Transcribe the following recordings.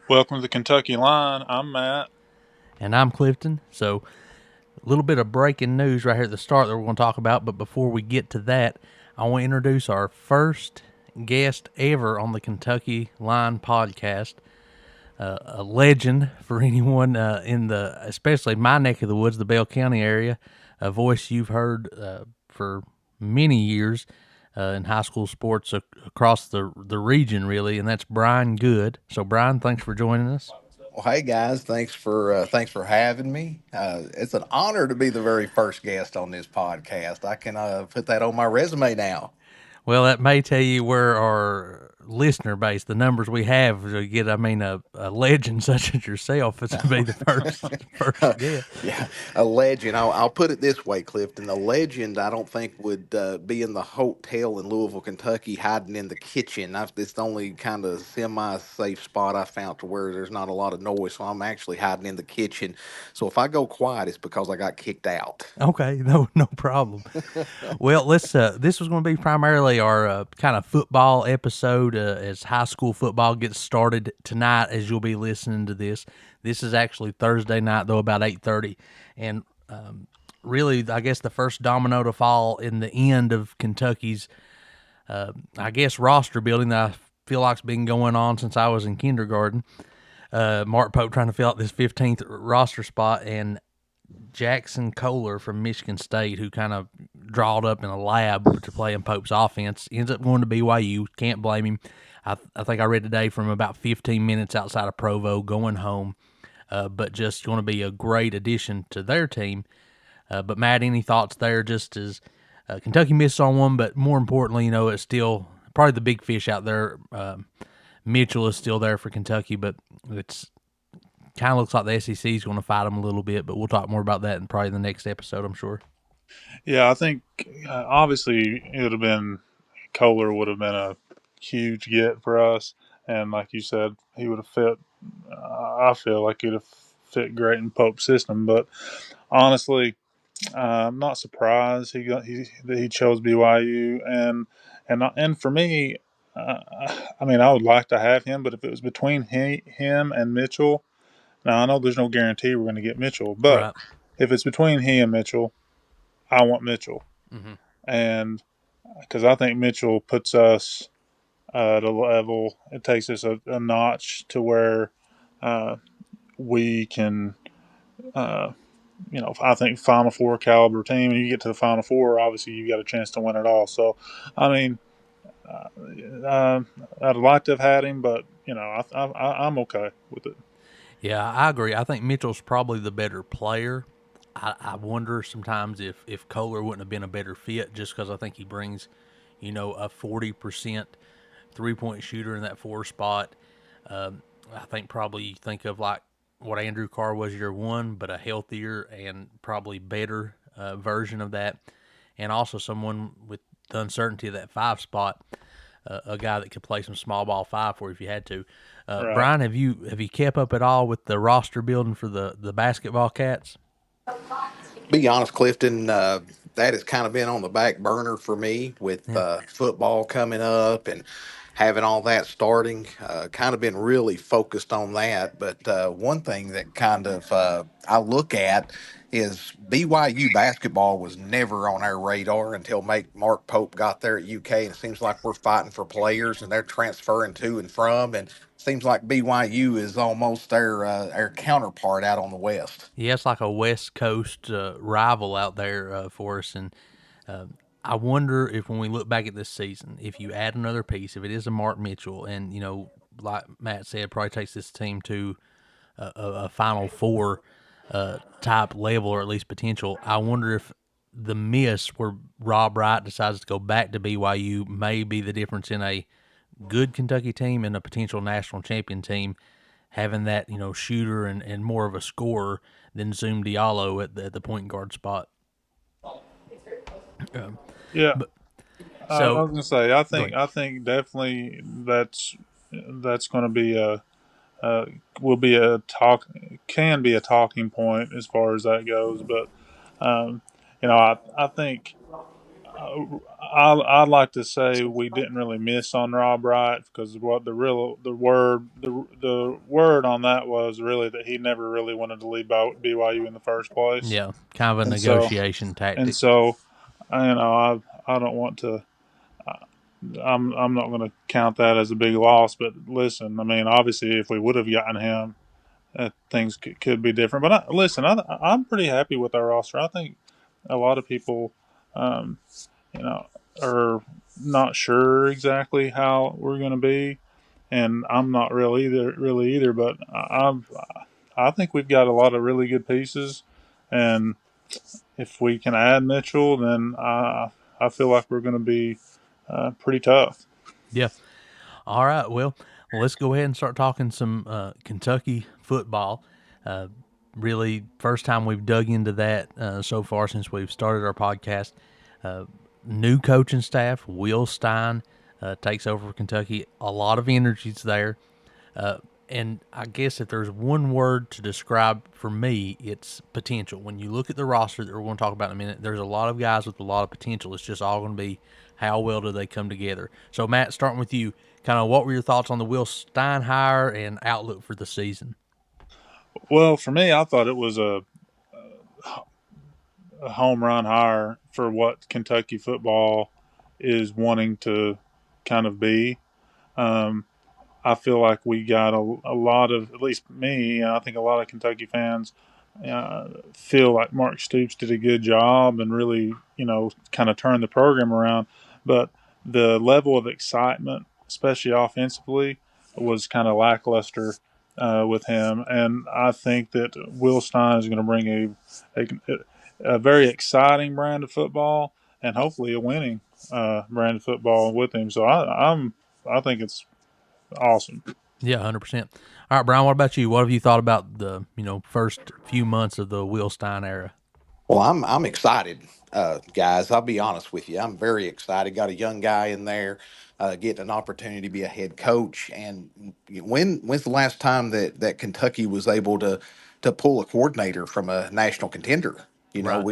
Welcome to the Kentucky Line. I'm Matt. And I'm Clifton. So, a little bit of breaking news right here at the start that we're going to talk about. But before we get to that, I want to introduce our first guest ever on the Kentucky Line podcast. A legend for anyone in the, especially my neck of the woods, the Bell County area. A voice you've heard for many years in high school sports across the region, really, and that's Brian Good. So, Brian, thanks for joining us. Well, hey guys, thanks for having me. It's an honor to be the very first guest on this podcast. I can put that on my resume now. Well, that may tell you where our listener base, the numbers we have, to get. I mean, a legend such as yourself is to be the first guest. Yeah, a legend. I'll put it this way, Clifton. A legend. I don't think would be in the hotel in Louisville, Kentucky, hiding in the kitchen. It's the only kind of semi-safe spot I found to where there's not a lot of noise. So I'm actually hiding in the kitchen. So if I go quiet, it's because I got kicked out. Okay, no problem. Well, let's. This was going to be primarily our kind of football episode as high school football gets started tonight. As you'll be listening to this is actually Thursday night, though, about 8:30, and really, I guess the first domino to fall in the end of Kentucky's, I guess, roster building that I feel like's been going on since I was in kindergarten. Mark Pope trying to fill out this 15th roster spot, and Jackson Kohler from Michigan State, who kind of drawed up in a lab to play in Pope's offense, ends up going to BYU. Can't blame him. I think I read today from about 15 minutes outside of Provo, going home, but just going to be a great addition to their team. But Matt, any thoughts there? Just as Kentucky missed on one, but more importantly, it's still probably the big fish out there. Mitchell is still there for Kentucky, but it's kind of looks like the SEC is going to fight them a little bit, but we'll talk more about that in probably the next episode, I'm sure. Yeah, I think obviously it would have been Kohler would have been a huge get for us, and like you said, he would have fit. I feel like he'd have fit great in Pope's system, but honestly, I'm not surprised that he chose BYU, and for me, uh, I mean, I would like to have him, but if it was between him and Mitchell, now I know there's no guarantee we're going to get Mitchell, but Right. if it's between he and Mitchell, I want Mitchell, Mm-hmm. and because I think Mitchell puts us at a level, it takes us a notch to where uh, we can, uh, I think Final Four caliber team. And you get to the Final Four, obviously you got a chance to win it all. So, I mean, I'd like to have had him, but I'm okay with it. Yeah, I agree. I think Mitchell's probably the better player. I wonder sometimes if Kohler wouldn't have been a better fit just because I think he brings, a 40% 3-point shooter in that four spot. I think probably you think of like what Andrew Carr was year one, but a healthier and probably better version of that. And also someone with the uncertainty of that five spot, a guy that could play some small ball five for you if you had to. Right. Brian, have you kept up at all with the roster building for the basketball Cats? Be honest, Clifton, that has kind of been on the back burner for me with Yeah. football coming up and having all that starting. Kind of been really focused on that. But one thing that kind of I look at is BYU basketball was never on our radar until Mark Pope got there at UK. And it seems like we're fighting for players and they're transferring to and from. And seems like BYU is almost their counterpart out on the West. Yeah, it's like a West Coast rival out there for us. And uh, I wonder if when we look back at this season, if you add another piece, if it is a Mark Mitchell, and, like Matt said, probably takes this team to a Final Four type level or at least potential. I wonder if the miss where Rob Wright decides to go back to BYU may be the difference in a good Kentucky team and a potential national champion team having that shooter and more of a scorer than Zoom Diallo at the point guard spot. Um, Yeah. but I so was gonna say, I go think ahead. I think definitely that's going to be uh, will be a talk can be a talking point as far as that goes. But um, I think uh, I'd like to say we didn't really miss on Rob Wright because what the word really that he never really wanted to leave BYU in the first place, Yeah, kind of a and so negotiation and tactic. so I don't want to. I'm not going to count that as a big loss, but listen, I mean, obviously, if we would have gotten him, things could be different. But I'm pretty happy with our roster. I think a lot of people, um, you know, are not sure exactly how we're going to be, and I'm not really either. But I think we've got a lot of really good pieces, and if we can add Mitchell, then I feel like we're going to be pretty tough. Yeah. All right. Well, let's go ahead and start talking some Kentucky football. Uh, really, first time we've dug into that so far since we've started our podcast. Uh, New coaching staff, Will Stein takes over for Kentucky. A lot of energies there. Uh, and I guess if there's one word to describe for me, it's potential. When you look at the roster that we're going to talk about in a minute, there's a lot of guys with a lot of potential. It's just all going to be how well do they come together. So, Matt, starting with you, kind of what were your thoughts on the Will Stein hire and outlook for the season? Well, for me, I thought it was a home run hire for what Kentucky football is wanting to kind of be. Um, I feel like we got a lot of, at least me, and I think a lot of Kentucky fans feel like Mark Stoops did a good job and really, kind of turned the program around. But the level of excitement, especially offensively, was kind of lackluster with him. And I think that Will Stein is going to bring a very exciting brand of football and hopefully a winning brand of football with him. So I think it's awesome. Yeah, 100%. All right, Brian, what about you? What have you thought about the first few months of the Will Stein era? Well, I'm excited, guys. I'll be honest with you. I'm very excited. Got a young guy in there, getting an opportunity to be a head coach. And when's the last time that Kentucky was able to pull a coordinator from a national contender? Right.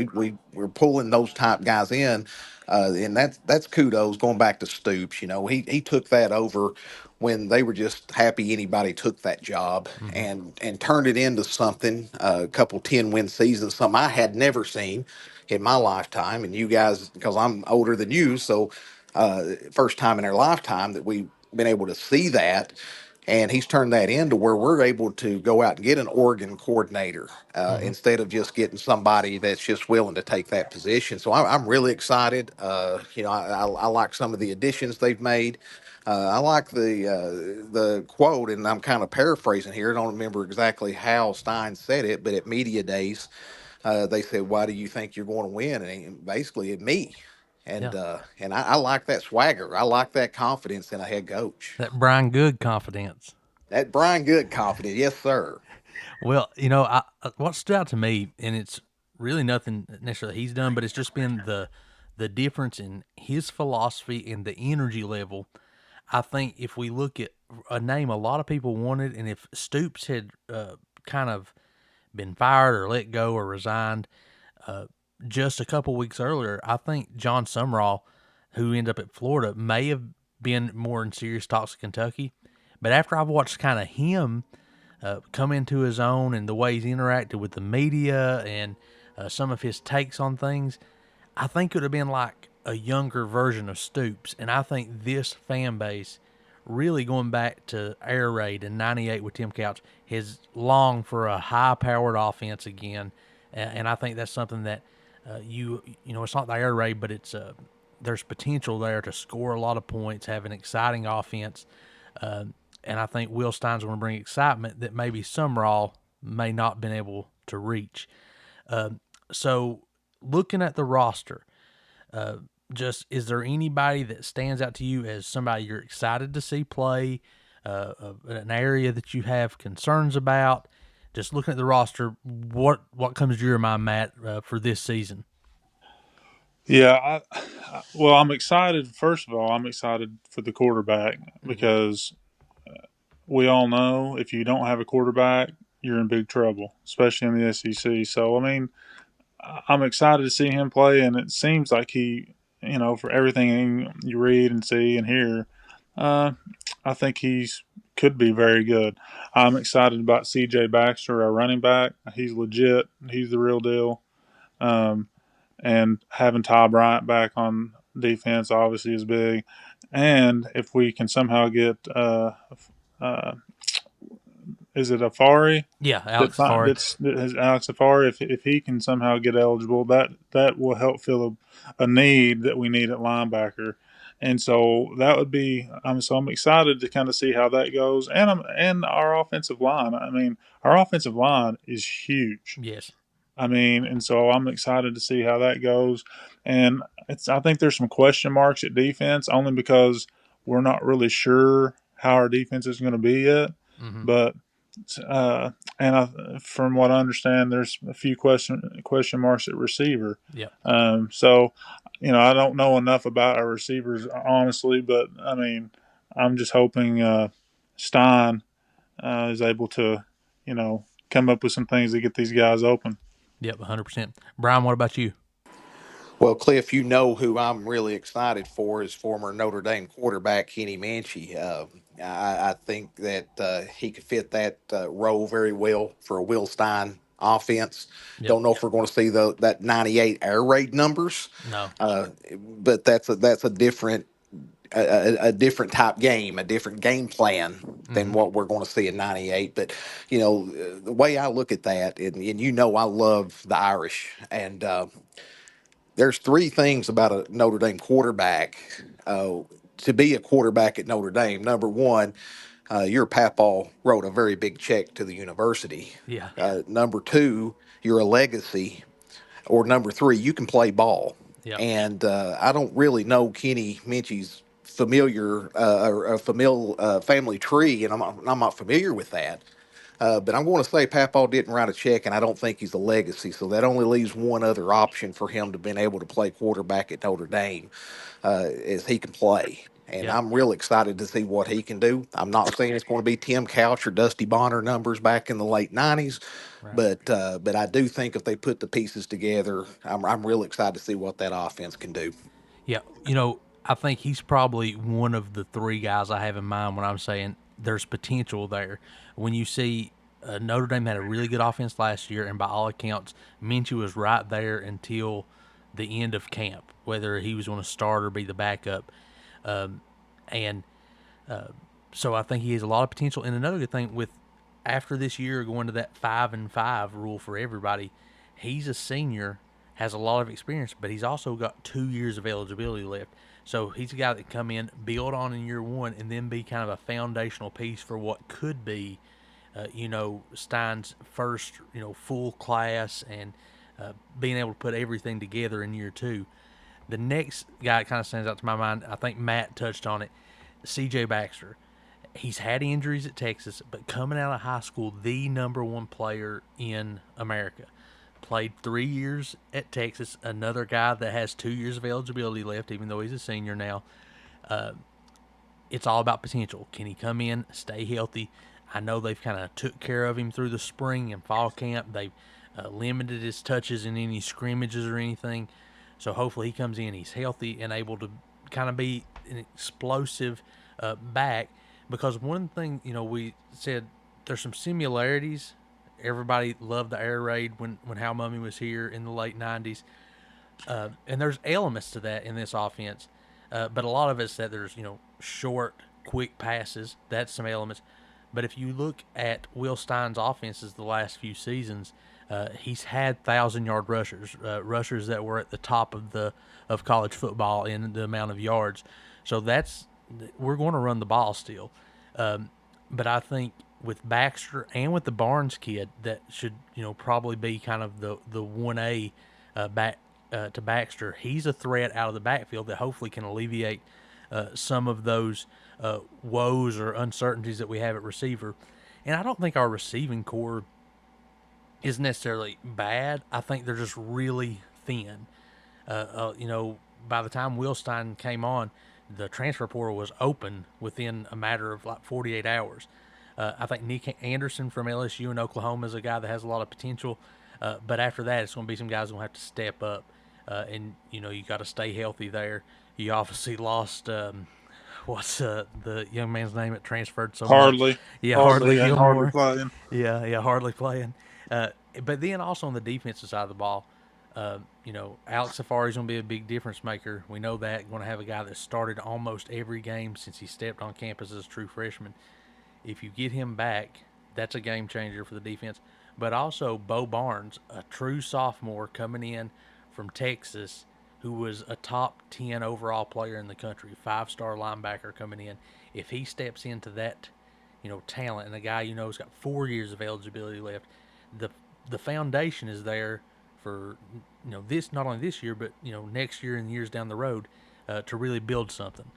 We're pulling those type guys in, and that's kudos going back to Stoops. He took that over when they were just happy anybody took that job, Mm-hmm. and turned it into something, a couple 10-win seasons, something I had never seen in my lifetime. And you guys, because I'm older than you, so first time in our lifetime that we've been able to see that. And he's turned that into where we're able to go out and get an Oregon coordinator, Mm-hmm. instead of just getting somebody that's just willing to take that position. So I'm really excited. I like some of the additions they've made. I like the quote, and I'm kind of paraphrasing here. I don't remember exactly how Stein said it, but at media days, they said, "Why do you think you're going to win?" And basically, at me. Yeah. And I like that swagger. I like that confidence in a head coach. That Brian Good confidence. That Brian Good confidence, yes, sir. Well, what stood out to me, and it's really nothing necessarily he's done, but it's just been the difference in his philosophy and the energy level. I think if we look at a name a lot of people wanted, and if Stoops had kind of been fired or let go or resigned uh, just a couple weeks earlier, I think John Sumrall, who ended up at Florida, may have been more in serious talks with Kentucky. But after I've watched kind of him come into his own and the way he's interacted with the media and some of his takes on things, I think it would have been like a younger version of Stoops. And I think this fan base, really going back to Air Raid in '98 with Tim Couch, has longed for a high-powered offense again. And I think that's something that it's not the Air Raid, but it's there's potential there to score a lot of points, have an exciting offense. And I think Will Stein's going to bring excitement that maybe Sumrall may not been able to reach. So looking at the roster, just is there anybody that stands out to you as somebody you're excited to see play, an area that you have concerns about? Just looking at the roster, what comes to your mind, Matt, for this season? Yeah, well, I'm excited. First of all, I'm excited for the quarterback Mm-hmm. because we all know if you don't have a quarterback, you're in big trouble, especially in the SEC. So, I mean, I'm excited to see him play, and it seems like he, for everything you read and see and hear, uh, I think he's could be very good. I'm excited about C.J. Baxter, our running back. He's legit. He's the real deal. Um, and having Ty Bryant back on defense obviously is big. And if we can somehow get, uh, is it Afari? Yeah, Alex Safari. That's Alex Afari. If he can somehow get eligible, that will help fill a need that we need at linebacker. And so that would be. I'm excited to kind of see how that goes, and our offensive line. I mean, our offensive line is huge. Yes. I mean, and so I'm excited to see how that goes. And I think there's some question marks at defense only because we're not really sure how our defense is going to be yet. Mm-hmm. But from what I understand, there's a few question marks at receiver. Yep. So, I don't know enough about our receivers honestly, but I mean, I'm just hoping Stein is able to, come up with some things to get these guys open. Yep, 100%. Brian, what about you? Well, Cliff, you know who I'm really excited for is former Notre Dame quarterback Kenny Manchie. I think that he could fit that role very well for a Will Stein offense. Yep. Don't know if we're going to see that 98 air raid numbers, No. but that's a different a different type game, a different game plan than Mm-hmm. what we're going to see in 98. But, the way I look at that, and I love the Irish. And there's three things about a Notre Dame quarterback. To be a quarterback at Notre Dame, number one, your papaw wrote a very big check to the university. Yeah. Number two, you're a legacy. Or number three, you can play ball. Yep. And I don't really know Kenny Minchie's familiar or family tree, and I'm not familiar with that. But I'm going to say Papaw didn't write a check, and I don't think he's a legacy. So that only leaves one other option for him to been able to play quarterback at Notre Dame, is he can play. And Yep. I'm real excited to see what he can do. I'm not saying it's going to be Tim Couch or Dusty Bonner numbers back in the late '90s, Right. but I do think if they put the pieces together, I'm real excited to see what that offense can do. Yeah. I think he's probably one of the three guys I have in mind when I'm saying there's potential there. When you see Notre Dame had a really good offense last year, and by all accounts, Minshew was right there until the end of camp, whether he was going to start or be the backup. And so I think he has a lot of potential. And another good thing with after this year going to that 5-5 rule for everybody, he's a senior, has a lot of experience, but he's also got 2 years of eligibility left. So he's a guy that come in, build on in year one, and then be kind of a foundational piece for what could be, Stein's first, full class and being able to put everything together in year two. The next guy that kind of stands out to my mind, I think Matt touched on it, C.J. Baxter. He's had injuries at Texas, but coming out of high school, the number one player in America. Played 3 years at Texas. Another guy that has 2 years of eligibility left, even though he's a senior now. It's all about potential. Can he come in, stay healthy? I know they've kind of took care of him through the spring and fall camp. They've limited his touches in any scrimmages or anything. So hopefully he comes in, he's healthy and able to kind of be an explosive back. Because one thing, we said there's some similarities. Everybody loved the air raid when Hal Mummy was here in the late 90s. And there's elements to that in this offense. But a lot of it's that there's, short, quick passes. That's some elements. But if you look at Will Stein's offenses the last few seasons, he's had 1,000-yard rushers, rushers that were at the top of college football in the amount of yards. So we're going to run the ball still. But I think with Baxter and with the Barnes kid, that should probably be kind of the 1A back to Baxter. He's a threat out of the backfield that hopefully can alleviate some of those woes or uncertainties that we have at receiver. And I don't think our receiving core is necessarily bad. I think they're just really thin. By the time Will Stein came on, the transfer portal was open within a matter of like 48 hours. I think Nick Anderson from LSU and Oklahoma is a guy that has a lot of potential. But after that, it's going to be some guys going to have to step up. And you got to stay healthy there. You obviously lost, what's the young man's name that transferred so much? Hardly, Yeah, Hardly hardly, and hardly Gilmore. playing. Yeah, hardly playing. Uh, but then also on the defensive side of the ball, Alex Safari's going to be a big difference maker. We know that. Going to have a guy that started almost every game since he stepped on campus as a true freshman. If you get him back, that's a game changer for the defense. But also Bo Barnes, a true sophomore coming in from Texas, who was a top 10 overall player in the country, 5-star linebacker coming in. If he steps into that, talent, and the guy has got 4 years of eligibility left, the the foundation is there for this, not only this year but next year and years down the road, to really build something.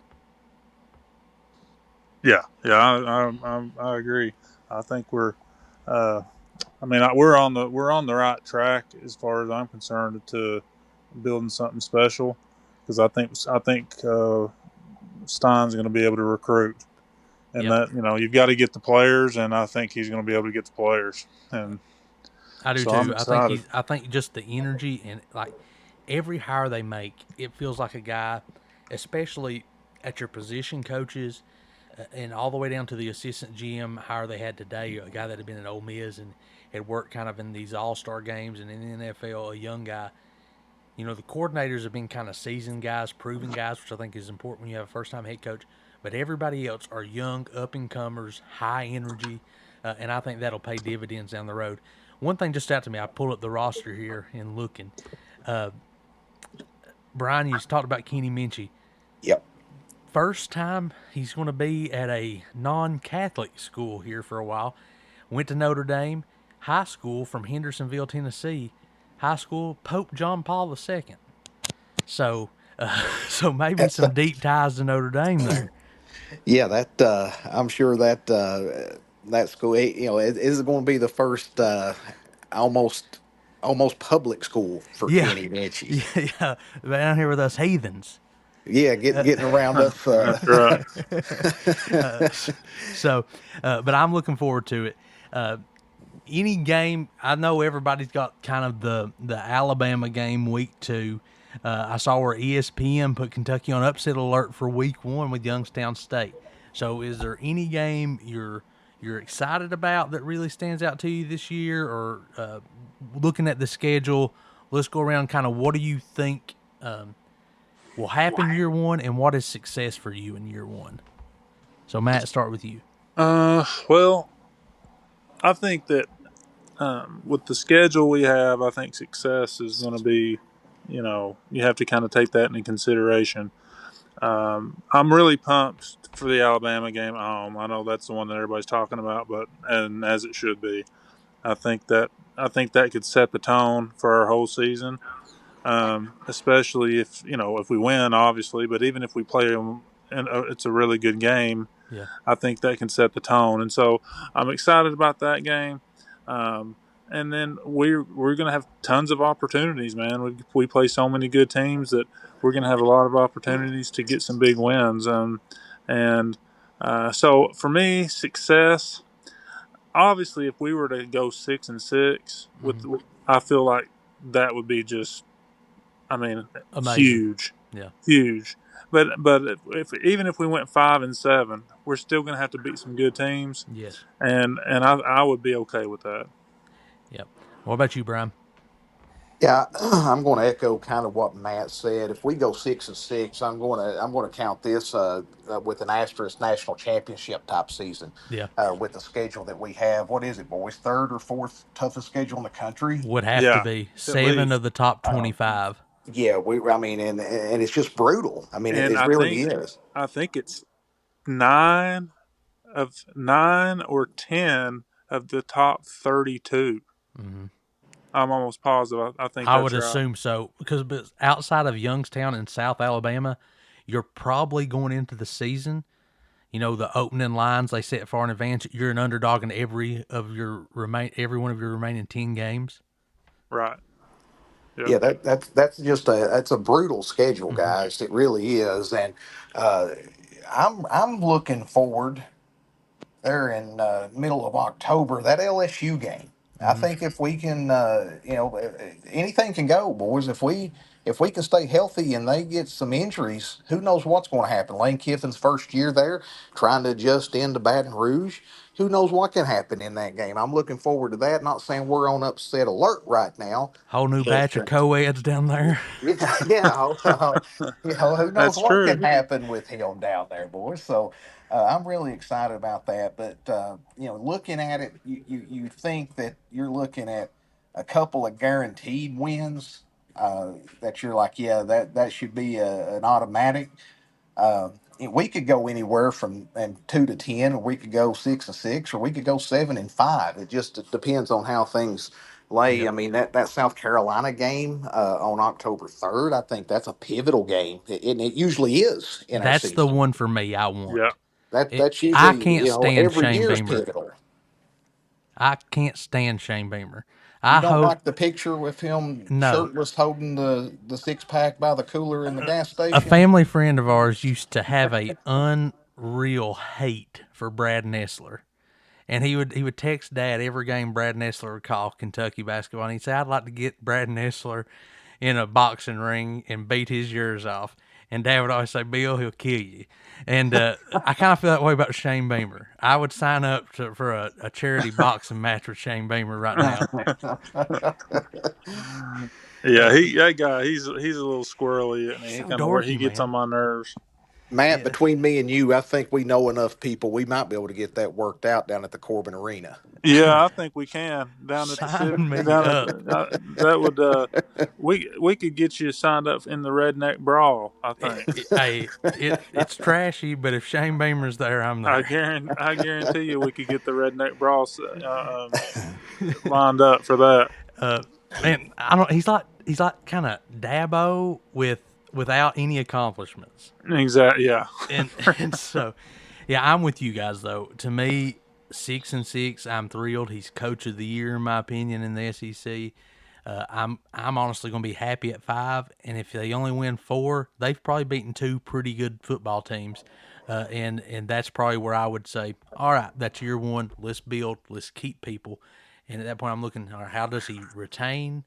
Yeah, yeah, I agree. I think uh, we're on the right track as far as I'm concerned to building something special because I think Stein's going to be able to recruit, and Yep, that you've got to get the players, and I think he's going to be able to get the players, and I do so I'm too. excited. I think just the energy and like every hire they make, it feels like a guy, especially at your position coaches, and all the way down to the assistant GM hire they had today, a guy that had been at Ole Miss and had worked kind of in these All Star games and in the NFL, a young guy. The coordinators have been kind of seasoned guys, proven guys, which I think is important when you have a first time head coach. But everybody else are young, up and comers, high energy, and I think that'll pay dividends down the road. One thing just out to me, I pulled up the roster here and looking. Brian, you talked about Kenny Minchie. Yep. First time he's going to be at a non Catholic school here for a while. Went to Notre Dame, high school from Hendersonville, Tennessee. High school, Pope John Paul II. So, so maybe some deep ties to Notre Dame there. Yeah, that I'm sure that that school, is going to be the first almost almost public school for Yeah, Kenny Minchie. yeah, down here with us heathens. Yeah, getting around us. That's right. So, but I'm looking forward to it. Any game, I know everybody's got kind of the Alabama game week 2. I saw where ESPN put Kentucky on upset alert for week 1 with Youngstown State. So, is there any game you're excited about that really stands out to you this year, or looking at the schedule? Let's go around. Kind of, what do you think will happen year 1, and what is success for you in year 1? So, Matt, start with you. Well, I think that with the schedule we have, I think success is going to be, you have to kind of take that into consideration. I'm really pumped for the Alabama game at home. I know that's the one that everybody's talking about, but and as it should be. I think that I think that could set the tone for our whole season, especially if we win, obviously. But even if we play them, and it's a really good game, Yeah. I think that can set the tone. And so I'm excited about that game. Um, and then we're going to have tons of opportunities, man. We play so many good teams that we're going to have a lot of opportunities to get some big wins. And so for me, success. Obviously, if we were to go 6-6, Mm-hmm. I feel like that would be just, I mean, Amazing. huge, Yeah. huge. But if even if we went 5-7, we're still going to have to beat some good teams, Yes. and I would be okay with that. Yep. What about you, Brian? Yeah, I'm going to echo kind of what Matt said. If we go 6-6, I'm going to count this with an asterisk national championship type season. Yeah. With the schedule that we have, what is it, boys? Third or fourth toughest schedule in the country. Would have to Yeah, be at 7 of least. the top 25. Yeah, I mean, and it's just brutal. I mean, And it really is. I think it's 9 or 10 of the top 32. Mm-hmm. I'm almost positive. I think I would that's right. assume so because outside of Youngstown and South Alabama, you're probably going into the season. The opening lines they set far in advance. You're an underdog in every one of your remaining 10 games. Right. Yep. Yeah, that's a brutal schedule, Mm-hmm. guys. It really is, and uh, I'm looking forward there in middle of October, that LSU game. I Mm-hmm. think if we can, anything can go, boys. if we can stay healthy and they get some injuries, who knows what's going to happen? Lane Kiffin's first year there, trying to adjust into Baton Rouge. Who knows what can happen in that game? I'm looking forward to that. Not saying we're on upset alert right now, Whole new but batch of co-eds down there. yeah, yeah. Who knows That's what true. can happen with him down there, boys. So I'm really excited about that. But looking at it, you think that you're looking at a couple of guaranteed wins that you're like, yeah, that should be an automatic. Uh, we could go anywhere from and 2 to 10, or we could go 6-6, or we could go 7-5. It just depends on how things lay. Yep. I mean, that South Carolina game on October 3rd, I think that's a pivotal game, and it usually is in our That's the season. one for me I Yeah. want. That's I usually can't stand every Shane year's Beamer. pivotal. I can't stand Shane Beamer. You I don't hope like the picture with him no. shirtless holding the 6 pack by the cooler in the gas A station? family friend of ours used to have a unreal hate for Brad Nessler. And he would text Dad every game Brad Nessler would call Kentucky basketball, and he'd say, "I'd like to get Brad Nessler in a boxing ring and beat his ears off." And Dad would always say, "Bill, he'll kill you." And I kind of feel that way about Shane Beamer. I would sign up for a charity boxing match with Shane Beamer right now. Yeah, that guy, he's a little squirrely, and he So kind of where he dorky, gets on man. my nerves. Matt, Yeah. between me and you, I think we know enough people. We might be able to get that worked out down at the Corbin Arena. Yeah, I think we can down at the Sign city. me Down at up. the, that would we could get you signed up in the Redneck Brawl. I think It's trashy, but if Shane Beamer's there, I'm there. I guarantee you we could get the Redneck Brawl lined up for that. uh, Man, I don't. He's like kind of Dabo without any accomplishments, Exactly. Yeah. and and so, yeah, I'm with you guys though. To me, 6-6, I'm thrilled. He's coach of the year in my opinion in the SEC. I'm honestly going to be happy at 5, and if they only win 4, they've probably beaten 2 pretty good football teams, and that's probably where I would say, all right, that's year 1. Let's build, let's keep people, and at that point, I'm looking, all right, how does he retain,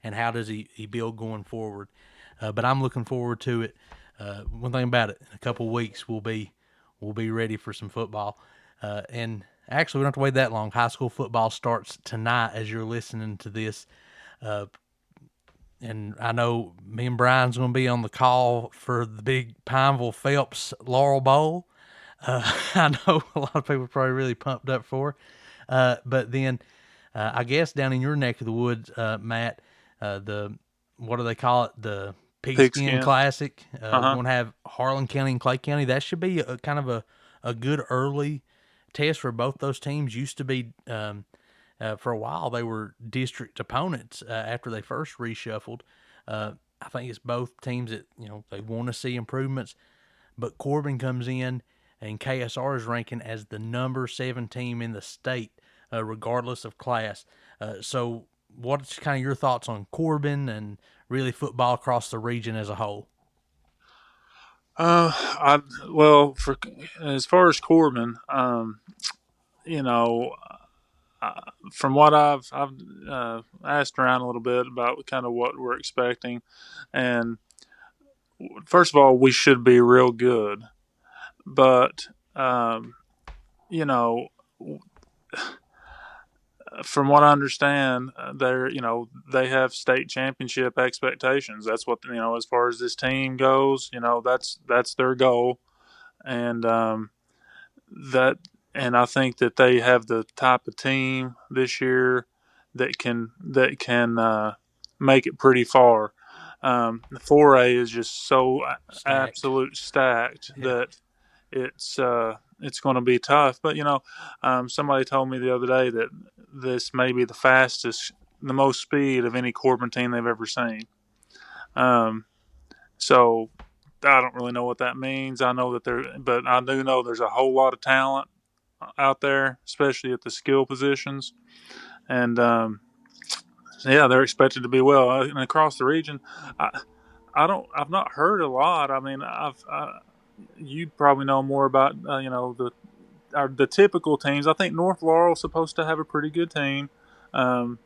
and how does he build going forward? But I'm looking forward to it. One thing about it, in a couple weeks, we'll be ready for some football, and actually, we don't have to wait that long. High school football starts tonight as you're listening to this. Uh, and I know me and Brian's going to be on the call for the big Pineville Phelps Laurel Bowl. I know a lot of people are probably really pumped up for. But then I guess down in your neck of the woods, Matt, the what do they call it? The Pigskin Pigskin. Classic. Uh We're huh. going to have Harlan County and Clay County. That should be a kind of a good early test for both those teams. Used to be for a while, they were district opponents after they first reshuffled. I think it's both teams that they want to see improvements. But Corbin comes in, and KSR is ranking as the number 7 team in the state, regardless of class. So, what's kind of your thoughts on Corbin and really football across the region as a whole? I well for as far as Corbin, you know, from what I've asked around a little bit about kind of what we're expecting, and first of all, we should be real good, but you know, from what I understand, they have state championship expectations. That's what as far as this team goes. That's their goal, and that and I think that they have the type of team this year that can make it pretty far. The 4A is just so Stacked. absolute stacked Yeah. that it's going to be tough. But somebody told me the other day that this may be the most speed of any Corbin team they've ever seen. Um, so I don't really know what that means. But I do know there's a whole lot of talent out there, especially at the skill positions, and yeah, they're expected to be well. And across the region, I, I've not heard a lot. I mean, you probably know more about the typical teams. I think North Laurel's supposed to have a pretty good team, um,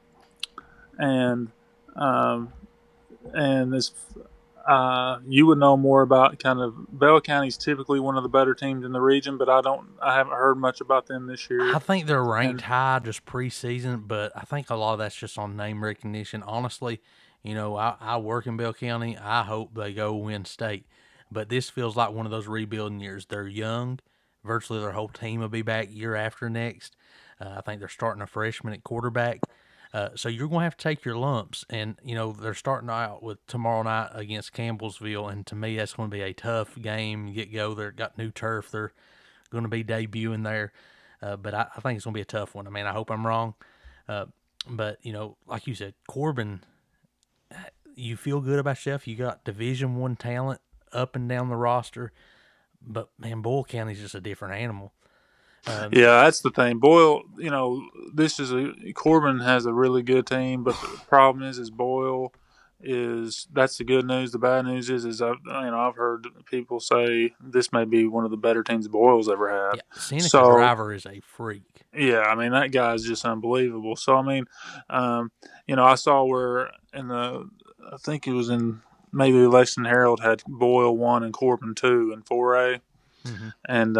and um, and this you would know more about kind of Bell County's typically one of the better teams in the region, but I haven't heard much about them this year. I think they're ranked And high just preseason, but I think a lot of that's just on name recognition. Honestly, I work in Bell County. I hope they go win state, but this feels like one of those rebuilding years. They're young. Virtually their whole team will be back year after next. I think they're starting a freshman at quarterback. So you're going to have to take your lumps, and they're starting out with tomorrow night against Campbellsville, and to me that's going to be a tough game. Get go. They've got new turf. They're going to be debuting there. But I think it's going to be a tough one. I mean, I hope I'm wrong. But, like you said, Corbin, you feel good about yourself. You got Division One talent up and down the roster. But, man, Boyle County's just a different animal. yeah, that's the thing. Boyle, Corbin has a really good team, but the problem is Boyle that's the good news. The bad news is I've heard people say this may be one of the better teams Boyle's ever had. Yeah, Seneca So Driver is a freak. yeah, I mean that guy is just unbelievable. So I mean, I saw where I think it was in maybe Lexington Herald had Boyle 1 and Corbin 2 in 4A, Mm-hmm. and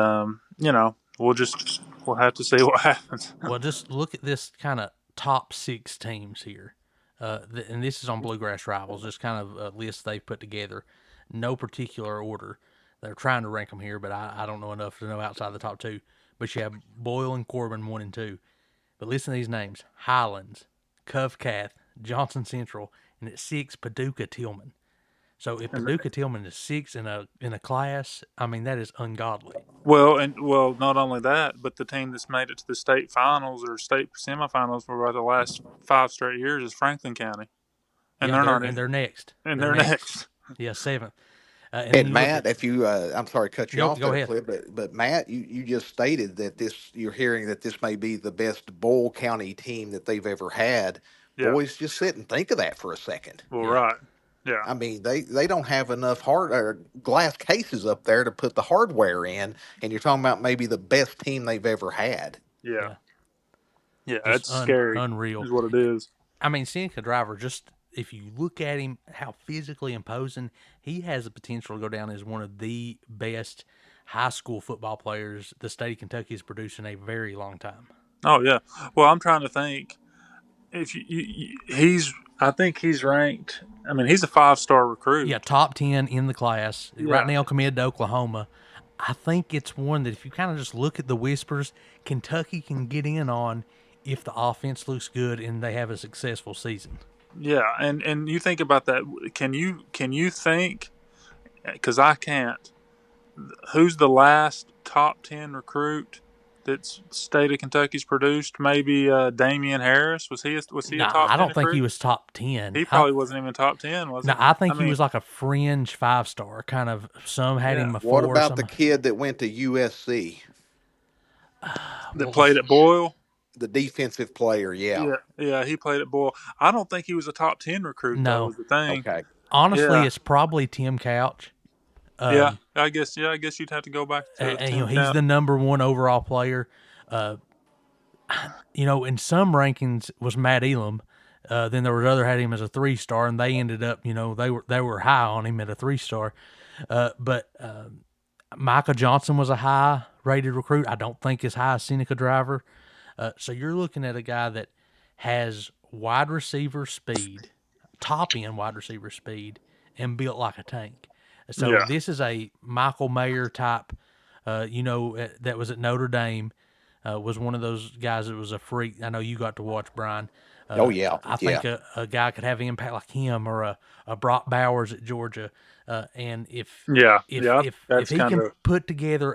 we'll have to see what happens. Well, just look at this kind of top 6 teams here. And this is on Bluegrass Rivals, just kind of a list they've put together. No particular order. They're trying to rank them here, but I don't know enough to know outside the top 2. But you have Boyle and Corbin 1 and 2. But listen to these names: Highlands, Covcath, Johnson Central, and at 6, Paducah Tillman. So if And Paducah Tillman is 6 in a class, I mean that is ungodly. not only that, but the team that's made it to the state finals or state semifinals for about the last 5 straight years is Franklin County, and Yeah, they're not they're next. and They're they're next. next. Yeah, 7th. And then And you look Matt, at if you, I'm sorry to cut you off go there, ahead. Cliff, but Matt, you just stated that you're hearing that this may be the best Boyle County team that they've ever had. Yeah. Boys, just sit and think of that for a second. Well, Yeah. right. Yeah. I mean, they don't have enough hard or glass cases up there to put the hardware in, and you're talking about maybe the best team they've ever had. Yeah. Yeah, Yeah. just It's scary. unreal. Is what it is. I mean, Seneca Driver, just if you look at him, how physically imposing, he has the potential to go down as one of the best high school football players the state of Kentucky has produced in a very long time. Oh yeah. Well, I'm trying to think if he's. I think he's ranked. I mean, he's a 5-star recruit. Yeah, top 10 in the class. Yeah. Right now committed to Oklahoma. I think it's one that if you kind of just look at the whispers, Kentucky can get in on if the offense looks good and they have a successful season. Yeah, and you think about that. Can you think? Because I can't. Who's the last top 10 recruit that's state of Kentucky's produced? Maybe Damian Harris. Was he a No, top 10 I don't think recruit? he was top 10. He probably wasn't even top 10, was he? No, I think he mean, was like a fringe 5-star. Kind of, some had him a 4. What about the some, kid that went to USC, that played at Boyle? the defensive player? Yeah. Yeah, he played at Boyle. I don't think he was a top 10 recruit, though, No. was the thing. Okay. Honestly, Yeah. it's probably Tim Couch. I guess you'd have to go back to And, he's the number 1 overall player. In some rankings was Matt Elam. Then there was other had him as a 3-star, and they ended up, they were high on him at a 3-star. But Micah Johnson was a high rated recruit. I don't think as high as Seneca Driver. So you're looking at a guy that has wide receiver speed, top end wide receiver speed, and built like a tank. So Yeah. this is a Michael Mayer type. That was at Notre Dame. Was one of those guys that was a freak. I know you got to watch, Brian. Oh, yeah. I think a guy could have impact like him, or a Brock Bowers at Georgia. And if that's he kind can of put together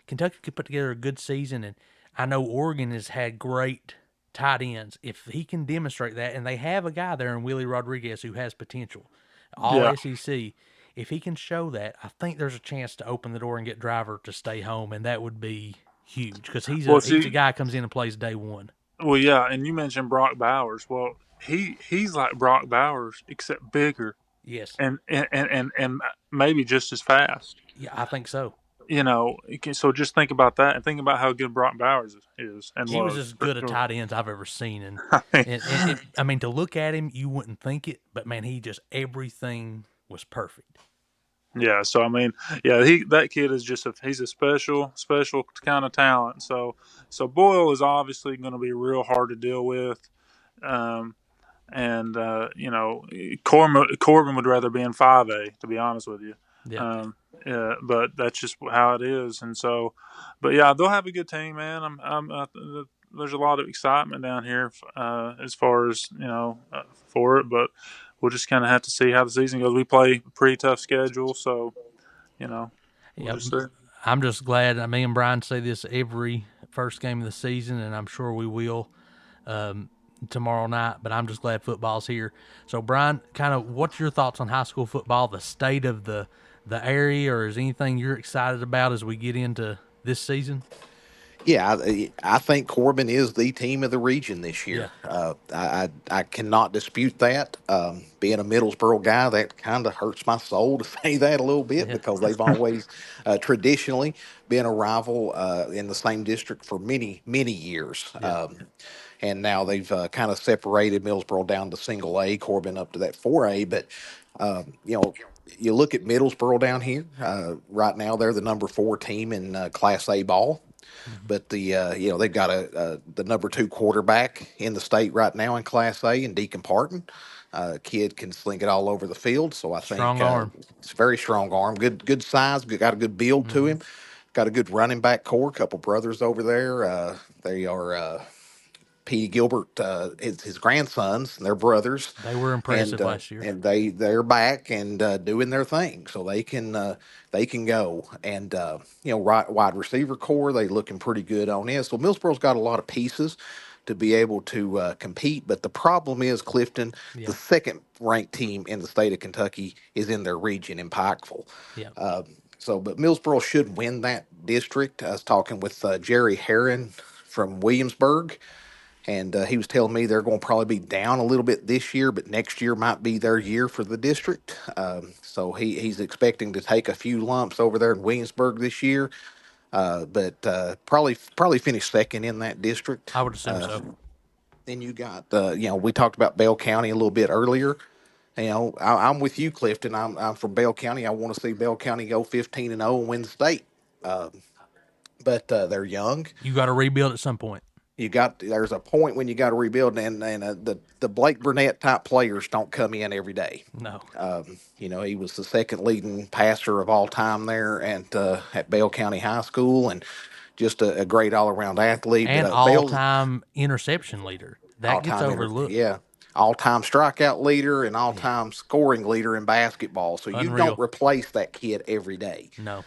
Kentucky could put together a good season, and I know Oregon has had great tight ends. If he can demonstrate that, and they have a guy there in Willie Rodriguez who has potential, all SEC. If he can show that, I think there's a chance to open the door and get Driver to stay home, and that would be huge because he's a guy who comes in and plays day one. Well, yeah, and you mentioned Brock Bowers. Well, he's like Brock Bowers except bigger. Yes. And maybe just as fast. Yeah, I think so. so just think about that and think about how good Brock Bowers is and He was was. as good a tight ends I've ever seen, and I mean, I mean, to look at him, you wouldn't think it, but man, he just everything was perfect. yeah. So I mean, yeah, that kid is he's a special kind of talent. So Boyle is obviously going to be real hard to deal with. Um, and Corbin would rather be in 5A, to be honest with you. Yeah, Um, but that's just how it is, and so, but yeah, they'll have a good team, man. There's a lot of excitement down here as far as for it, but we'll just kind of have to see how the season goes. We play a pretty tough schedule, so you know we'll yeah. just see. I'm just glad. Me and Brian say this every first game of the season, and I'm sure we will tomorrow night. But I'm just glad football's here. So, Brian, kind of, what's your thoughts on high school football, the state of the area, or is anything you're excited about as we get into this season? Yeah, I think Corbin is the team of the region this Yeah, year. I cannot dispute that. Being a Middlesboro guy, that kind of hurts my soul to say that a little bit yeah, because they've always traditionally been a rival in the same district for many years. yeah. And now they've kind of separated Middlesboro down to single A, Corbin up to that 4A. But you look at Middlesboro down here right now; they're the number 4 team in Class A ball. Mm-hmm. But they've got the number 2 quarterback in the state right now in Class A, in Deacon Parton. Kid can sling it all over the field, so I think Strong arm. it's a very strong arm, good size, got a good build to Mm-hmm. him. Got a good running back core. Couple brothers over there. They are P. Gilbert, his grandsons, and their brothers, They were impressive last year. and they're back and doing their thing, so they can go. And right wide receiver core, they looking pretty good on it. So Millsboro's got a lot of pieces to be able to compete, but the problem is Clifton, the Yeah, second ranked team in the state of Kentucky, is in their region in Pikeville. yeah. But Millsboro should win that district. I was talking with Jerry Herron from Williamsburg, and he was telling me they're going to probably be down a little bit this year, but next year might be their year for the district. So he's expecting to take a few lumps over there in Williamsburg this year, but probably finish second in that district. I would assume so. Then you got we talked about Bell County a little bit earlier. I'm with you, Clifton. I'm from Bell County. I want to see Bell County go 15-0 and win the state. But they're young. You got to rebuild at some point. There's a point when you got to rebuild, and the Blake Burnett type players don't come in every day. No. He was the second leading passer of all time there at Bell County High School, and just a great all around athlete. And But Bell's all-time interception leader. all That gets time overlooked. yeah, all time strikeout leader and all Yeah. time scoring leader in basketball. So you don't Unreal. replace that kid every day. No.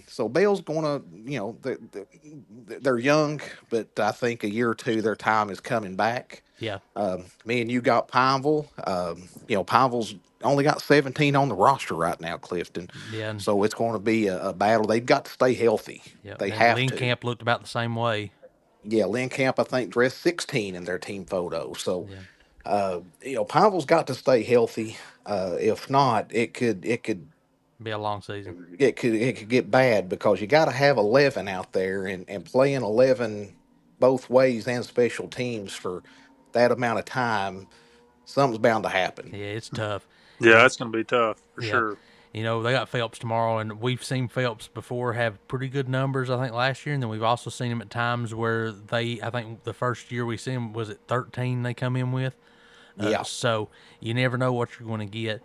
So Bell's going to, they're young, but I think a year or two their time is coming back. Yeah. Me and you got Pineville. Pineville's only got 17 on the roster right now, Clifton. Yeah. So it's going to be a battle. They've got to stay healthy. Yeah. They And have Lynn to. Camp looked about the same way. Yeah, Lynn Camp, I think, dressed 16 in their team photo. So, Yeah. Pineville's got to stay healthy. If not, it could Be a long season. it could get bad because you got to have 11 out there and playing 11 both ways and special teams for that amount of time. Something's bound to happen. Yeah, it's tough. Yeah, it's going to be tough for Yeah. sure. They got Phelps tomorrow, and we've seen Phelps before have pretty good numbers, I think, last year. And then we've also seen him at times where I think the first year we seen him, was it 13 they come in with? Yeah. So you never know what you're going to get.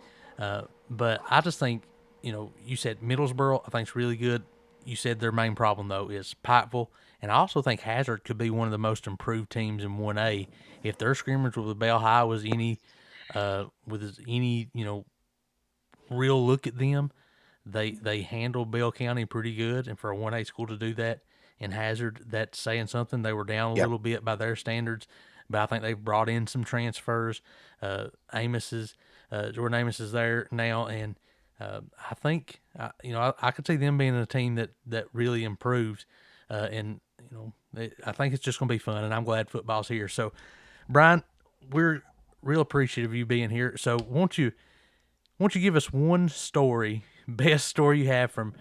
But I just think, you said Middlesboro, I think, is really good. You said their main problem, though, is Pikeville. And I also think Hazard could be one of the most improved teams in 1A. If their scrimmage with Bell High was any, real look at them, they handle Bell County pretty good. And for a 1A school to do that in Hazard, that's saying something. They were down a Yep. little bit by their standards, but I think they've brought in some transfers. Jordan Amos is there now, and I think I could see them being a team that really improves, and I think it's just going to be fun, and I'm glad football's here. So, Brian, we're real appreciative of you being here. So, won't you give us one story, best story you have from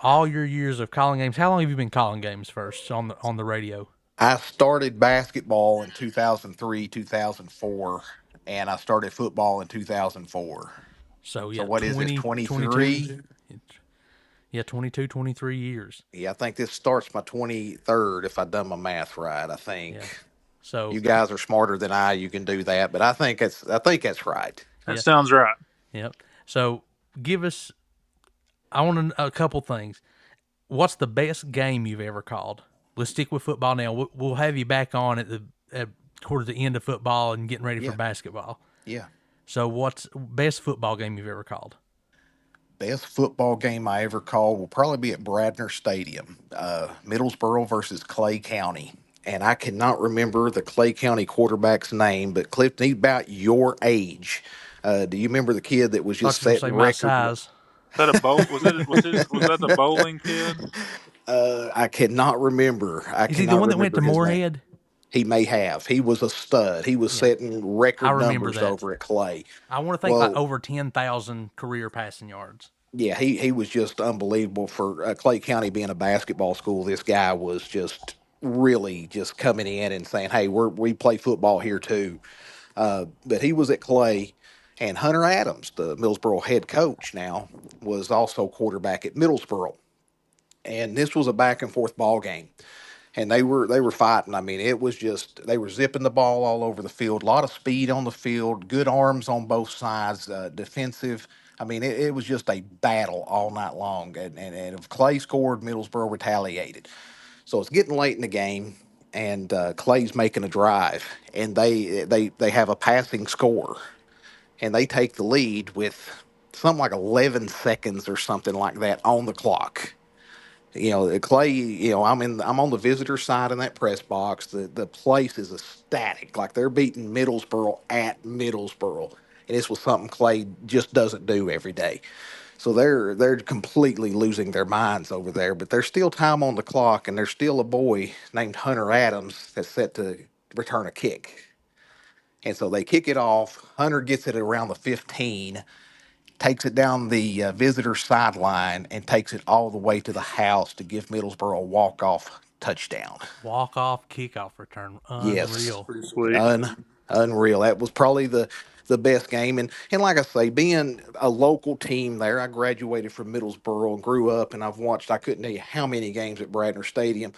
all your years of calling games, how long have you been calling games first on the radio? I started basketball in 2003, 2004, and I started football in 2004. So So yeah, what is this, 20, 22. 23? Yeah, 22, 23 years. Yeah, I think this starts my 23rd if I done my math right, I Yeah. think. So You guys are smarter than I, you can do that, but I think that's right. That yeah, sounds right. yep. So give us. I want a couple things. What's the best game you've ever called? Let's stick with football now. We'll have you back on at towards the end of football and getting ready for Yeah, basketball. yeah. So what's best football game you've ever called? Best football game I ever called will probably be at Bradner Stadium, Middlesboro versus Clay County. And I cannot remember the Clay County quarterback's name, but Clifton, he's about your age. Do you remember the kid that was Thought just you were gonna say setting my record? size. That a bowl was that the bowling kid? I cannot remember. I Is he the cannot one that went remember to his name. Moorhead? He may have. He was a stud. He was Yeah, setting I record remember numbers that. over at Clay. I want to think like Well, over 10,000 career passing yards. yeah, he was just unbelievable for Clay County being a basketball school. This guy was just really just coming in and saying, "Hey, we play football here too." But he was at Clay, and Hunter Adams, the Millsboro head coach now, was also quarterback at Middlesboro. And this was a back and forth ball game, and they were fighting. I mean, it was just they were zipping the ball all over the field. A lot of speed on the field, good arms on both sides, defensive. I mean, it was just a battle all night long. And if Clay scored, Middlesboro retaliated. So it's getting late in the game, and Clay's making a drive, and they have a passing score, and they take the lead with something like 11 seconds or something like that on the clock. Clay, I'm on the visitor side in that press box. The place is ecstatic, like they're beating Middlesboro at Middlesboro, and this was something Clay just doesn't do every day. So they're completely losing their minds over there. But there's still time on the clock, and there's still a boy named Hunter Adams that's set to return a kick. And so they kick it off. Hunter gets it around the 15, takes it down the visitor sideline, and takes it all the way to the house to give Middlesboro a walk-off touchdown. Walk off, kickoff return, Yes, unreal. Pretty sweet. unreal. That was probably the best game. And like I say, being a local team there, I graduated from Middlesboro and grew up, and I've watched. I couldn't tell you how many games at Bradner Stadium.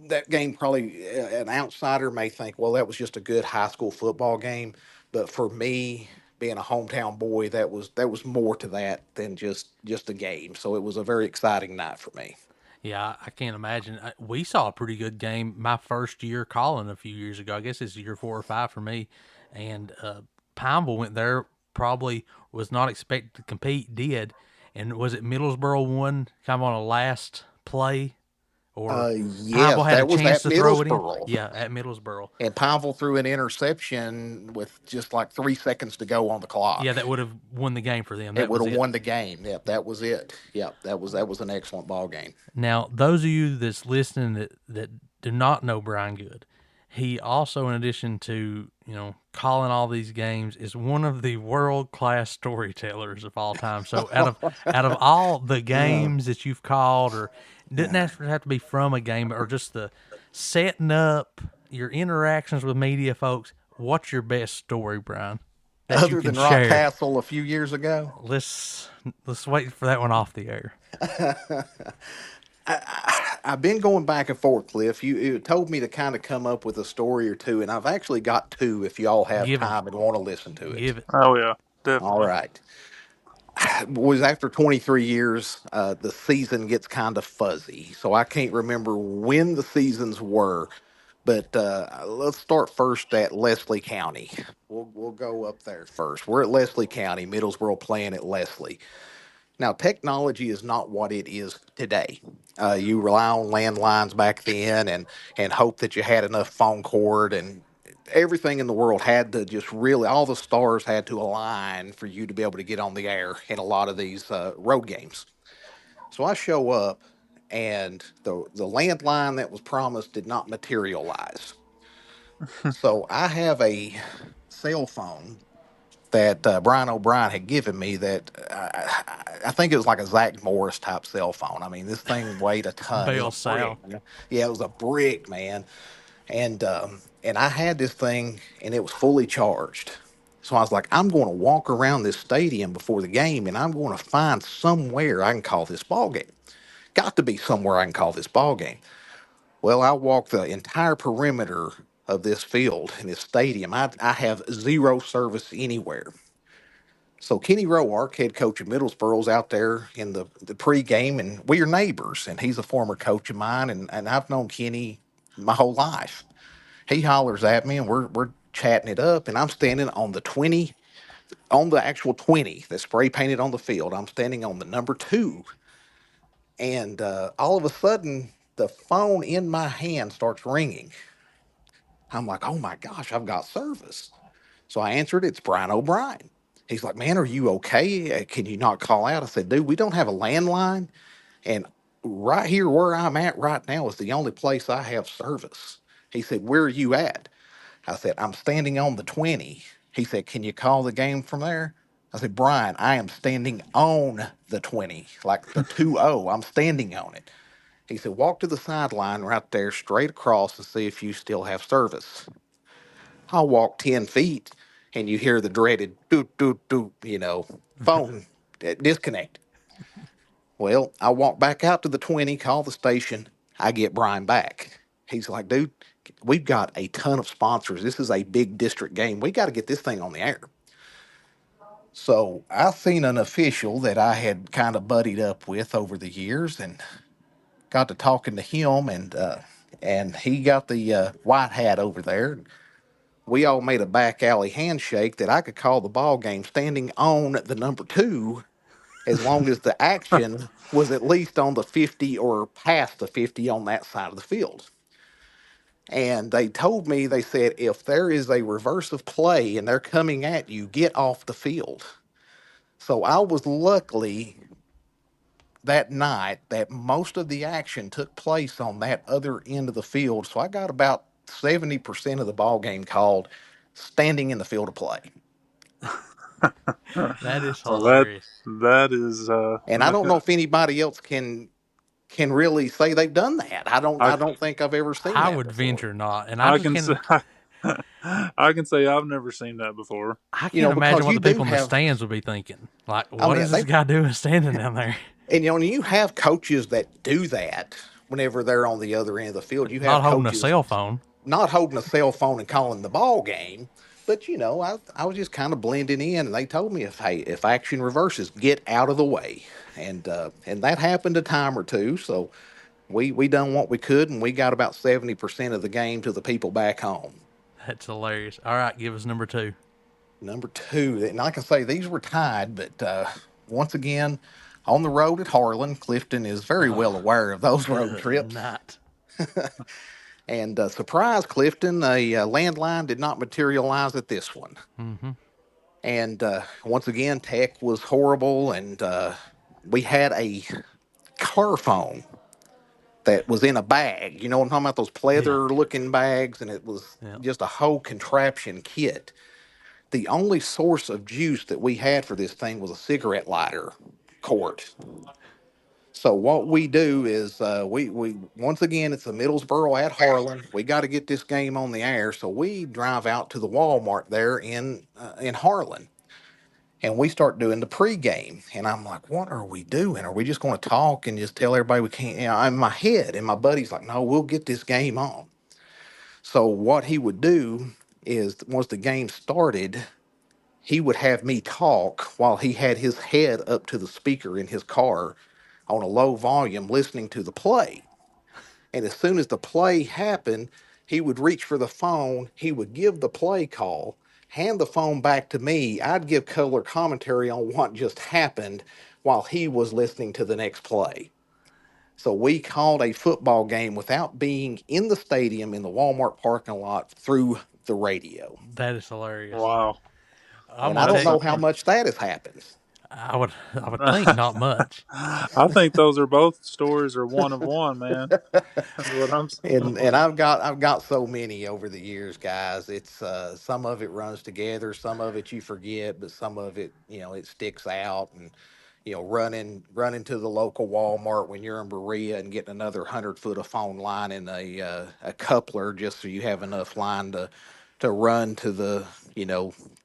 That game probably an outsider may think, well, that was just a good high school football game, but for me, being a hometown boy, that was more to that than just a game. So it was a very exciting night for me. Yeah, I can't imagine. We saw a pretty good game my first year calling a few years ago. I guess it's year 4 or 5 for me. And Pineville went there, probably was not expected to compete, did. And was it Middlesboro won kind of on a last play? Or Pineville Yes, had a that was chance at to throw it in? Middlesboro. Yeah, at Middlesboro. And Pineville threw an interception with just like 3 seconds to go on the Yeah, clock. that would have won the game for them. It That would was have it. won the game. Yep, that was it. Yep, that was an excellent ball game. Now, those of you that's listening that do not know Brian Good, he also, in addition to calling all these games, is one of the world class storytellers of all time. So, out of all the Uh, games that you've called, or it doesn't yeah. have to be from a game, or just the setting up your interactions with media folks, what's your best story, Brian, that you Other can than Rock share? Castle a few years ago, Let's let's wait for that one off the air. I've been going back and forth, Cliff. You told me to kind of come up with a story or two, and I've actually got two if y'all have Give him, time and want to listen to it. give it. Oh yeah, All definitely. right. Was after 23 years, the season gets kind of fuzzy. So I can't remember when the seasons were, but let's start first at Leslie County. We'll go up there first. We're at Leslie County, Middlesboro playing at Leslie. Now, technology is not what it is today. You rely on landlines back then and hope that you had enough phone cord, and everything in the world had to just really, all the stars had to align for you to be able to get on the air in a lot of these road games. So I show up, and the landline that was promised did not materialize. So I have a cell phone that Brian O'Brien had given me that I think it was like a Zach Morris type cell phone. I mean, this thing weighed a ton. It was Bell a brick. South. Yeah, it was a brick, man. And I had this thing, and it was fully charged. So I was like, I'm going to walk around this stadium before the game, and I'm going to find somewhere I can call this ball game. Got to be somewhere I can call this ball game. Well, I walked the entire perimeter of this field in this stadium. I have zero service anywhere. So Kenny Roark, head coach of Middlesboro's out there in the pregame, and we are neighbors, and he's a former coach of mine, and I've known Kenny my whole life. He hollers at me, and we're chatting it up, and I'm standing on the 20, on the actual 20 that's spray painted on the field. I'm standing on the number 2, and all of a sudden, the phone in my hand starts ringing. I'm like, oh my gosh, I've got service. So I answered, it's Brian O'Brien. He's like, man, are you okay? Can you not call out? I said, dude, we don't have a landline. And right here where I'm at right now is the only place I have service. He said, where are you at? I said, I'm standing on the 20. He said, can you call the game from there? I said, Brian, I am standing on the 20, like the 2-0. I'm standing on it. He said, walk to the sideline right there, straight across, and see if you still have service. I'll walk 10 feet, and you hear the dreaded doot, doot, doot, phone disconnect. Well, I walk back out to the 20, call the station. I get Brian back. He's like, dude, we've got a ton of sponsors. This is a big district game. We got to get this thing on the air. So I seen an official that I had kind of buddied up with over the years and got to talking to him, and he got the white hat over there. We all made a back alley handshake that I could call the ball game standing on the number 2 as long as the action was at least on the 50 or past the 50 on that side of the field. And they told me, they said, if there is a reverse of play and they're coming at you, get off the field. So I was lucky that night that most of the action took place on that other end of the field. So I got about 70% of the ball game called standing in the field of play. That is Well, that hilarious. that is. And I don't know if anybody else can really say they've done that. I I don't think I've ever seen I that would before. venture not, and I I just can say. can. I can say I've never seen that before. I can't imagine Because what you the do people in the have, stands would be thinking. Like, I what mean, is this guy doing standing down there? and you have coaches that do that whenever they're on the other end of the field. You Not have holding a coaches cell phone. not holding a cell phone and calling the ball game. But I was just kind of blending in, and they told me if action reverses, get out of the way, and that happened a time or two. So we done what we could, and we got about 70% of the game to the people back home. That's hilarious. All right, give us number 2. Number 2, and like I say, these were tied, but once again, on the road at Harlan, Clifton is very well aware of those road Good trips. night. And surprise, Clifton, a landline did not materialize at this one. Mm-hmm. And once again, tech was horrible, and we had a car phone that was in a bag. You know what I'm talking about? Those Yeah. pleather-looking bags, and it was Yeah. just a whole contraption kit. The only source of juice that we had for this thing was a cigarette lighter quart. So what we do is we once again it's the Middlesboro at Harlan. We got to get this game on the air, so we drive out to the Walmart there in Harlan, and we start doing the pregame. And I'm like, what are we doing? Are we just going to talk and just tell everybody we can't? In my head, and my buddy's like, no, we'll get this game on. So what he would do is once the game started, he would have me talk while he had his head up to the speaker in his car on a low volume listening to the play. And as soon as the play happened, he would reach for the phone, he would give the play call, hand the phone back to me. I'd give color commentary on what just happened while he was listening to the next play. So we called a football game without being in the stadium in the Walmart parking lot through the radio. That is hilarious. Wow, I'm And I gonna don't tell know you, how much that has happened. I would think not much. I think those are both stories are one of one, man. That's what I'm saying. And I've got so many over the years, guys. It's some of it runs together, some of it you forget, but some of it, it sticks out. And running to the local Walmart when you're in Berea and getting another 100 foot of phone line and a coupler just so you have enough line to run to the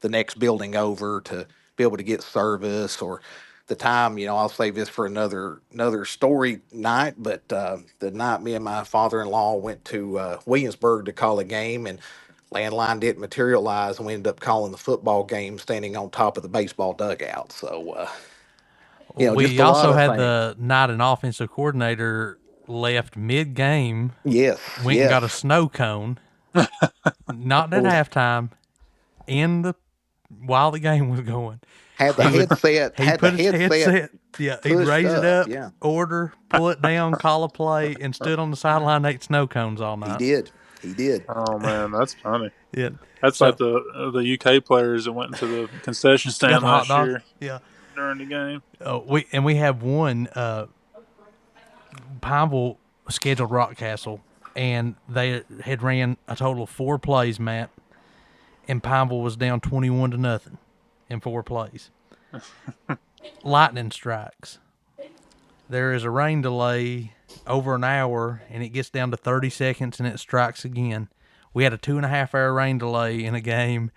next building over to be able to get service. Or the time, I'll save this for another story night, but the night me and my father-in-law went to Williamsburg to call a game, and landline didn't materialize, and we ended up calling the football game standing on top of the baseball dugout. So just We a lot also of had things. the night an offensive coordinator left mid game, Yes, went and got a yes. snow cone, not at halftime, in the while the game was going. Had the He would headset, he had the put his headset headset, yeah, he'd pushed raise it up. up, Yeah, order, pull it down, call a play, and stood on the sideline and ate snow cones all he night. did. He did. Oh man, that's funny. Yeah. That's like So the UK players that went into the concession got stand the hot last dogs. year Yeah. during the game. We have one Pineville scheduled Rock Castle, and they had ran a total of 4 plays, Matt, and Pineville was down 21-0 in 4 plays. Lightning strikes. There is a rain delay over an hour, and it gets down to 30 seconds, and it strikes again. We had a 2.5 hour rain delay in a game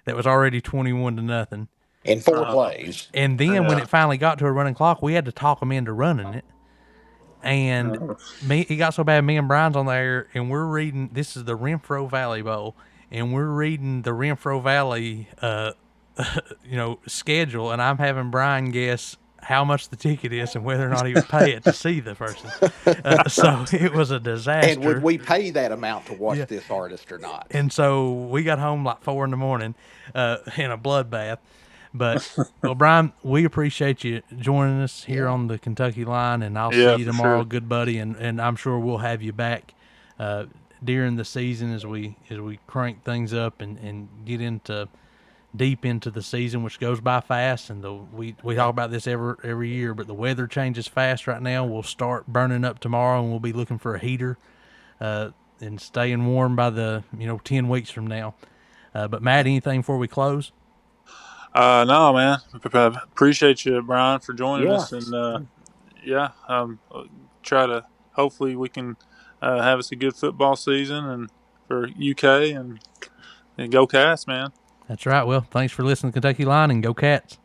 that was already 21-0. In 4 plays. And then when Yeah. it finally got to a running clock, we had to talk them into running it. And it got so bad, me and Brian's on there, and we're reading. This is the Renfro Valley Bowl, and we're reading the Renfro Valley, schedule, and I'm having Brian guess how much the ticket is and whether or not he would pay it to see the person. So it was a And would disaster. we pay that amount to watch Yeah. this artist or not? And so we got home like 4 in the morning in a bloodbath. But, well, Brian, we appreciate you joining us here on the Kentucky Line, and I'll Yeah, see you for tomorrow, sure. good buddy, and I'm sure we'll have you back during the season as we crank things up and get into deep into the season, which goes by fast. And we talk about this every year, but the weather changes fast right now. We'll start burning up tomorrow, and we'll be looking for a heater and staying warm by the 10 weeks from now. But Matt, anything before we close? No, man. Appreciate you, Brian, for joining Yeah. us, and yeah, try to hopefully we can have us a good football season and for UK and go Cats, man. That's right. Well, thanks for listening to Kentucky Line, and go Cats.